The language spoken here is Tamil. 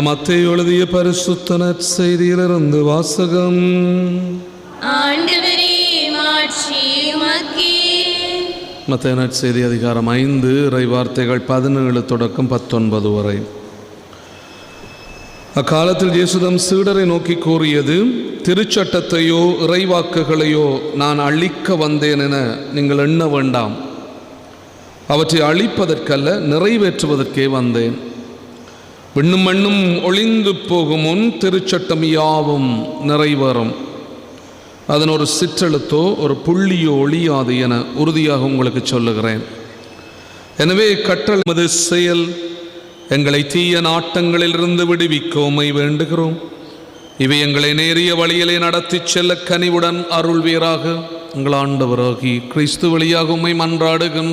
புனித மத்தேயு எழுதிய பரிசுத்த நற்செய்தியிலிருந்து வாசகம். ஆண்டவரே, மாட்சி உமக்கே. மத்தேயு நற்செய்தி அதிகாரம் 5 இறை வார்த்தைகள் 17 தொடக்கம் 19 வரை. அக்காலத்தில் இயேசுதம் சீடரை நோக்கி கூறியது, திருச்சட்டத்தையோ இறைவாக்குகளையோ நான் அழிக்க வந்தேன் என நீங்கள் எண்ண வேண்டாம். அவற்றை அழிப்பதற்கல்ல, நிறைவேற்றுவதற்கே வந்தேன். விண்ணும் மண்ணும் ஒளிந்து போகும் முன் திருச்சட்டம் யாவும் நிறைவேறும். அதன் ஒரு சிற்றெழுத்தோ ஒரு புள்ளியோ ஒழியாது என உறுதியாக உங்களுக்கு சொல்லுகிறேன். எனவே கட்டளை செயல் எங்களை தீய நாட்டங்களிலிருந்து விடுவிக்க உம்மை வேண்டுகிறோம். இவை எங்களை நேரிய வழியிலே நடத்தி செல்ல கனிவுடன் அருள்வீராக. எங்கள் ஆண்டவராகி கிறிஸ்து வழியாக உம்மை மன்றாடுகின்றோம்.